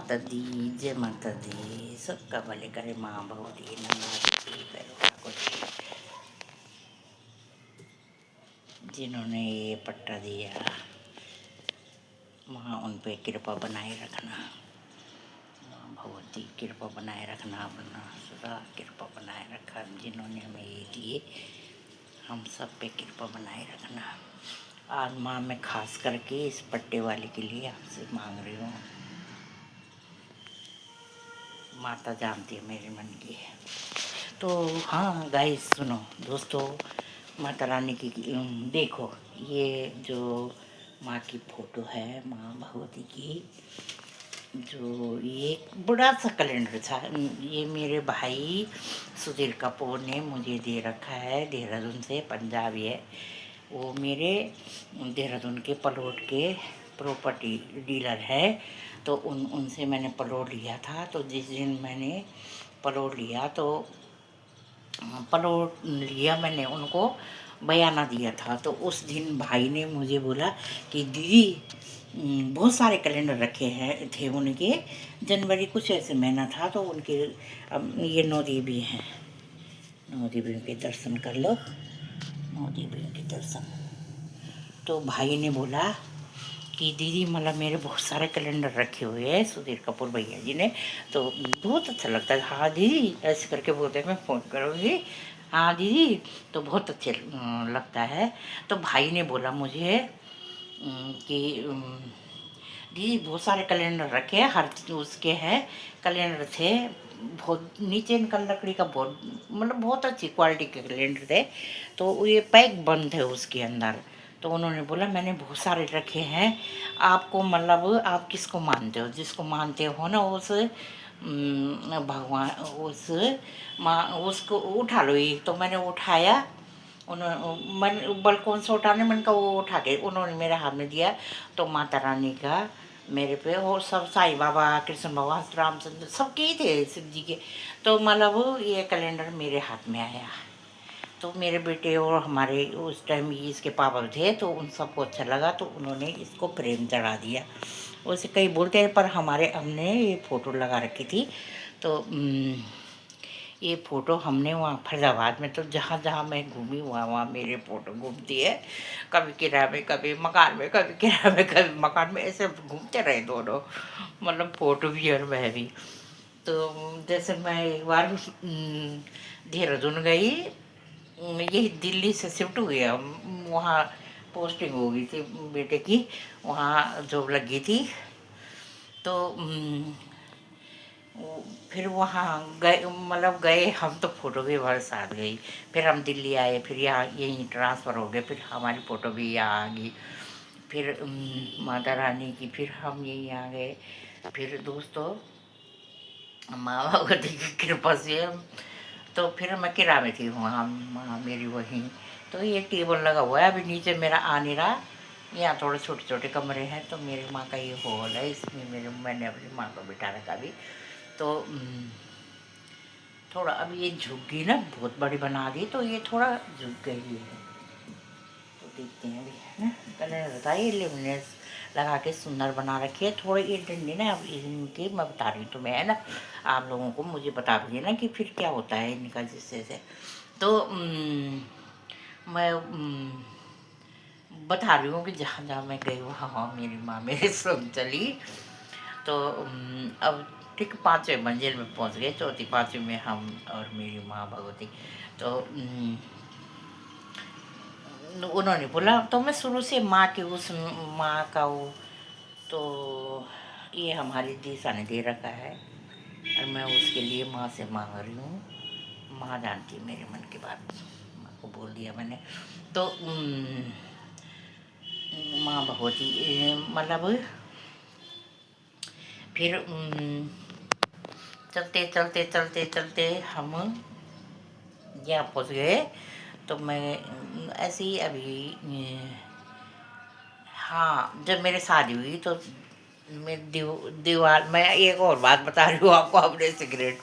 माता दी, जय माता दी। सबका भले करे माँ भगवती नंदा ठाकुर जी, जिन्होंने ये पट्टा दिया, माँ उन पे कृपा बनाए रखना। माँ भगवती कृपा बनाए रखना, अपना सदा कृपा बनाए रखा। जिन्होंने हमें ये दिए, हम सब पे कृपा बनाए रखना। आज माँ मैं खास करके इस पट्टे वाले के लिए आपसे मांग रही हूँ। माता जानती है मेरे मन की। तो हाँ गाइस, सुनो दोस्तों, माता रानी की देखो, ये जो माँ की फ़ोटो है, माँ भगवती की, जो ये बड़ा सा कैलेंडर था, ये मेरे भाई सुधीर कपूर ने मुझे दे रखा है देहरादून से। पंजाबी है वो, मेरे देहरादून के प्लॉट के प्रॉपर्टी डीलर है। तो उनसे मैंने प्लॉट लिया था। तो जिस दिन मैंने प्लॉट लिया, तो प्लॉट लिया मैंने, उनको बयाना दिया था। तो उस दिन भाई ने मुझे बोला कि दीदी, बहुत सारे कैलेंडर रखे हैं थे उनके, जनवरी कुछ ऐसे महीना था। तो उनके अब ये 9 देवी हैं, 9 देवियों के दर्शन कर लो, 9 देवियों के दर्शन। तो भाई ने बोला कि दीदी, मतलब मेरे बहुत सारे कैलेंडर रखे हुए हैं सुधीर कपूर भैया जी ने, तो बहुत अच्छा लगता है। हाँ दीदी, ऐसे करके बोलते हैं, मैं फ़ोन करूँगी, हाँ दीदी, तो बहुत अच्छे लगता है। तो भाई ने बोला मुझे कि दीदी बहुत सारे कैलेंडर रखे हैं, हर उसके हैं कैलेंडर थे, बहुत नीचे इनका लकड़ी का, बहुत मतलब बहुत अच्छी क्वालिटी के कैलेंडर थे। तो ये पैक बंद है उसके अंदर। तो उन्होंने बोला मैंने बहुत सारे रखे हैं, आपको मतलब आप किसको मानते हो, जिसको मानते हो ना उस भगवान, उस माँ, उसको उठा लो। एक तो मैंने उठाया, उन्होंने मन बलकौन से उठाने, मन का वो उठा के उन्होंने मेरे हाथ में दिया। तो माता रानी का मेरे पे, और सब साईं बाबा, कृष्ण भगवान, रामचंद्र, सबके ही थे, शिव जी के। तो मतलब ये कैलेंडर मेरे हाथ में आया। तो मेरे बेटे और हमारे उस टाइम ये इसके पापा थे, तो उन सबको अच्छा लगा, तो उन्होंने इसको प्रेम चढ़ा दिया। वैसे कई बोलते हैं, पर हमारे हमने ये फ़ोटो लगा रखी थी। तो ये फ़ोटो हमने वहाँ फरीदाबाद में, तो जहाँ जहाँ मैं घूमी वहाँ वहाँ मेरे फ़ोटो घूमती है। कभी किराए में, कभी मकान में, कभी किराए में, कभी मकान में, ऐसे घूमते रहे दोनों, मतलब फ़ोटो भी और मैं भी। तो जैसे मैं एक बार देहरादून गई, यही दिल्ली से शिफ्ट हो गया, वहाँ पोस्टिंग हो गई थी बेटे की, वहाँ जॉब लगी थी। तो फिर वहाँ गए, मतलब गए हम, तो फ़ोटो भी हमारे साथ गई। फिर हम दिल्ली आए, फिर यहाँ यहीं ट्रांसफ़र हो गए, फिर हमारी फ़ोटो भी यहाँ आ गई। फिर माता रानी की, फिर हम यहीं आ गए। फिर दोस्तों, माँ भगवती की कृपा से तो फिर मैं किराए में थी वहाँ, माँ मेरी वहीं। तो ये टेबल लगा हुआ है, अभी नीचे मेरा आ नहीं रहा। यहाँ थोड़े छोटे छोटे कमरे हैं, तो मेरी माँ का ये हॉल है, इसमें मैंने अपनी माँ को बिठा रखा अभी। तो थोड़ा अब ये झुक गई ना, बहुत बड़ी बना दी, तो ये थोड़ा झुक गई है। तो देखते हैं अभी, है ना, कलर होता है, ये लेमिनेट्स लगा के सुंदर बना रखी है। थोड़े ये डंडे ना, अब इनके मैं बता रही हूँ तुम्हें, है ना, आप लोगों को मुझे बता दीजिए ना कि फिर क्या होता है इनका, जिससे से। तो मैं बता रही हूँ कि जहाँ जहाँ मैं गई वहाँ वहाँ मेरी माँ मेरे संग चली। तो अब ठीक 5वें मंजिल में पहुँच गए, चौथी 5वीं में हम और मेरी माँ भगवती। तो उन्होंने बोला, तो मैं शुरू से माँ की, उस माँ का वो, तो ये हमारी दिशा ने दे रखा है, और मैं उसके लिए माँ से मांग रही हूँ। माँ जानती है मेरे मन की बात, माँ को बोल दिया मैंने। तो माँ भगवती मतलब फिर चलते चलते चलते चलते हम यहाँ पहुँच गए। तो मैं ऐसे ही अभी हाँ, जब मेरी शादी हुई, तो मैं दीवार, मैं एक और बात बता रही हूँ आपको अपने सिगरेट।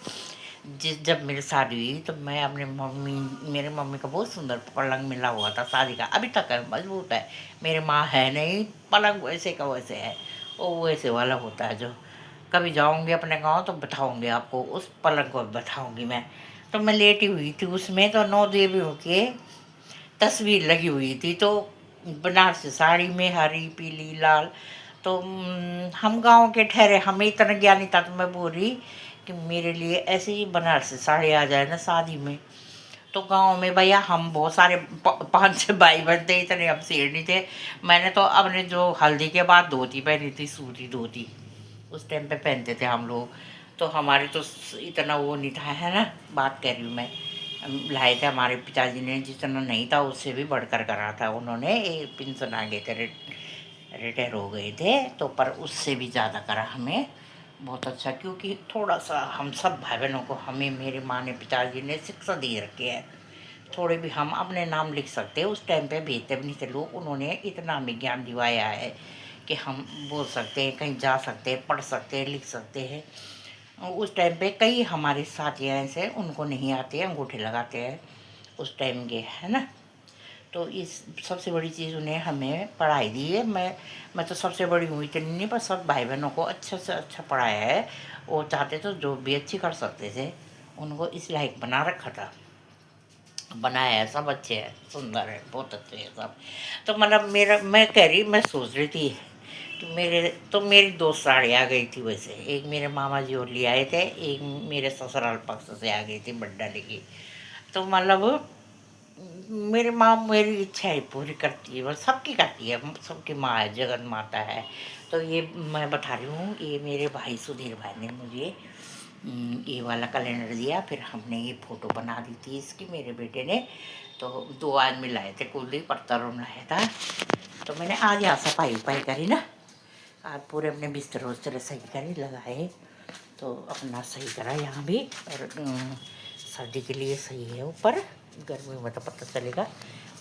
जब मेरी शादी हुई, तो मैं अपने मेरे मम्मी का बहुत सुंदर पलंग मिला हुआ था शादी का, अभी तक है, मजबूत है। मेरी माँ है नहीं, पलंग वैसे का वैसे है, वो वैसे वाला होता है जो कभी जाऊंगी अपने गांव तो बताऊंगी आपको, उस पलंग को बताऊंगी मैं। तो मैं लेटी हुई थी उसमें, तो 9 देवियों के तस्वीर लगी हुई थी, तो बनारसी साड़ी में हरी पीली लाल। तो हम गांव के ठहरे, हमें इतना ज्ञान नहीं था, तो मैं बोल रही कि मेरे लिए ऐसे ही बनारसी साड़ी आ जाए ना शादी में। तो गांव में भैया हम बहुत सारे 5-6 भाई बहन थे, इतने हम शेर नहीं थे। मैंने तो अपने जो हल्दी के बाद धोती पहनी थी, सूती धोती, उस टाइम पे पहनते थे हम लोग। तो हमारी तो इतना वो नहीं था, है ना, बात कर रही हूँ मैं। लाए थे हमारे पिताजी ने, जितना नहीं था उससे भी बढ़कर करा था उन्होंने। पेंशन आ गए थे, रिटायर हो गए थे, तो पर उससे भी ज़्यादा करा हमें, बहुत अच्छा। क्योंकि थोड़ा सा हम सब भाई बहनों को, हमें मेरे माँ ने पिताजी ने शिक्षा दे रखी है, थोड़े भी हम अपने नाम लिख सकते हैं। उस टाइम पे भेजते भी नहीं थे लोग, उन्होंने इतना हमें ज्ञान दिवाया है कि हम बोल सकते हैं, कहीं जा सकते हैं, पढ़ सकते हैं, लिख सकते हैं। उस टाइम पे कई हमारे साथी ऐसे उनको नहीं आते हैं, अंगूठे लगाते हैं उस टाइम के, है ना। तो इस सबसे बड़ी चीज़ उन्हें हमें पढ़ाई दी है। मैं तो सबसे बड़ी हुई इतनी नहीं, पर सब भाई बहनों को अच्छा से अच्छा पढ़ाया है। वो चाहते तो जो भी अच्छी कर सकते थे, उनको इस लायक बना रखा था, बनाया है। सब अच्छे हैं, सुंदर है, बहुत अच्छे हैं सब। तो मतलब मेरा, मैं कह रही, मैं सोच रही थी कि मेरी 2 साड़ी आ गई थी वैसे। एक मेरे मामा जी और ले आए थे, एक मेरे ससुराल पक्ष से आ गई थी बड्डा लेके। तो मतलब मेरी माँ मेरी इच्छाएं पूरी करती है, वो सबकी करती है, सबकी माँ है, जगन माता है। तो ये मैं बता रही हूँ, ये मेरे भाई सुधीर भाई ने मुझे ये वाला कैलेंडर दिया। फिर हमने ये फ़ोटो बना दी थी इसकी, मेरे बेटे ने। तो 2 आदमी लाए थे, कुलदीप और तरुण लाया था। तो मैंने आज यहाँ सफाई उफाई करी ना, आज पूरे अपने बिस्तर उस्तर सही करे, लगाए, तो अपना सही करा यहाँ भी। और सर्दी के लिए सही है ऊपर, गर्मी में तो पता चलेगा।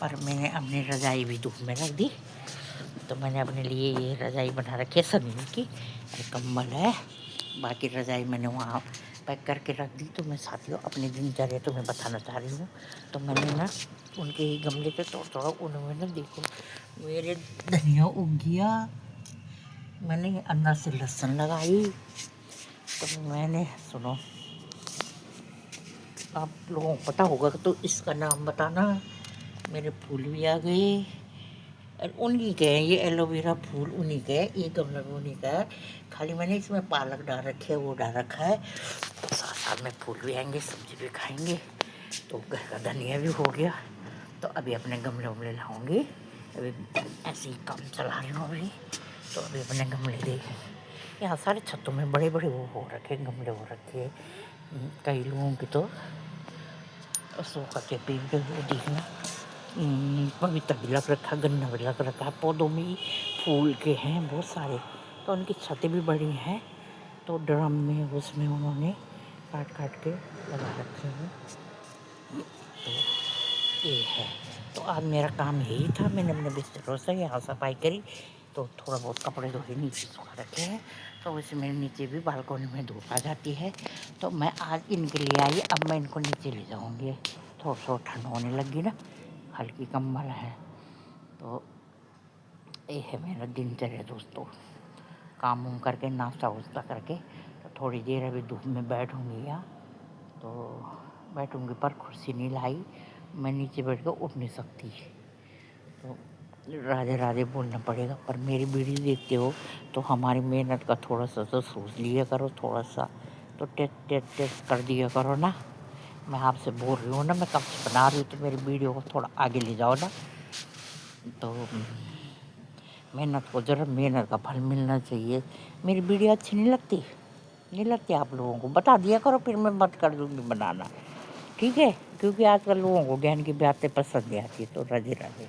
पर मैंने अपनी रज़ाई भी धूप में रख दी। तो मैंने अपने लिए ये रज़ाई बना रखी है सनी की, कंबल है। बाकी रज़ाई मैंने वहाँ पैक करके रख दी। तो मैं साथियों अपनी दिनचर्या तुम्हें बताना चाह रही हूँ। तो मैंने ना उनके ही गमले से थोड़ा उन्होंने ना, देखो मेरे धनिया उग गया, मैंने अंदर से लहसुन लगाई। तो मैंने, सुनो, आप लोगों को पता होगा तो इसका नाम बताना। मेरे फूल भी आ गए, और उन्हीं के हैं ये एलोवेरा फूल, उन्हीं के हैं, ये गमला भी उन्हीं का है। खाली मैंने इसमें पालक डाल रखे है, वो डाल रखा है। तो साथ साथ में फूल भी आएंगे, सब्जी भी खाएंगे, तो घर का धनिया भी हो गया। तो अभी अपने गमले वमले लाऊंगी, अभी ऐसे ही काम चला रही हूँ अभी। तो अभी अपने गमले देखें, यहाँ सारे छतों में बड़े बड़े वो हो रखे, गमले हो रखे। कई लोगों की तो अशोका के पेड़ वो देखना, पपीता भी लग रखा, गन्ना भी लग रखा, पौधों में ही फूल के हैं बहुत सारे। तो उनकी छतें भी बड़ी हैं, तो ड्रम में उसमें उन्होंने काट काट के लगा रखे हैं। तो ये है। तो आज मेरा काम यही था, मैंने अपने बिस्तरों से यहाँ सफाई करी। तो थोड़ा बहुत कपड़े धोए नीचे सुखा रखे हैं, तो वैसे मेरे नीचे भी बालकोनी में धूप आ जाती है। तो मैं आज इनके लिए आई, अब मैं इनको नीचे ले जाऊँगी। थोड़ा ठंड होने लगी ना, हल्की कंबल है। तो ये है मेरा दिनचर्या दोस्तों, काम वाम करके नाश्ता वास्ता करके तो थोड़ी देर अभी धूप में बैठूँगी यहाँ। तो बैठूँगी, पर कुर्सी नहीं लाई, मैं नीचे बैठ कर उठ नहीं सकती। तो राधे राधे बोलना पड़ेगा। पर मेरी वीडियो देखते हो तो हमारी मेहनत का थोड़ा सा तो सोच लिया करो, थोड़ा सा तो टेस्ट कर दिया करो ना। मैं आपसे बोल रही हूँ ना, मैं कब से बना रही हूँ, तो मेरी वीडियो को थोड़ा आगे ले जाओ ना। तो मेहनत को ज़रा मेहनत का फल मिलना चाहिए। मेरी वीडियो अच्छी नहीं लगती, नहीं लगती आप लोगों को, बता दिया करो, फिर मैं बंद कर दूँगी बनाना, ठीक है। क्योंकि आजकल लोगों को ज्ञान की बातें पसंद नहीं आती। तो राधे राधे।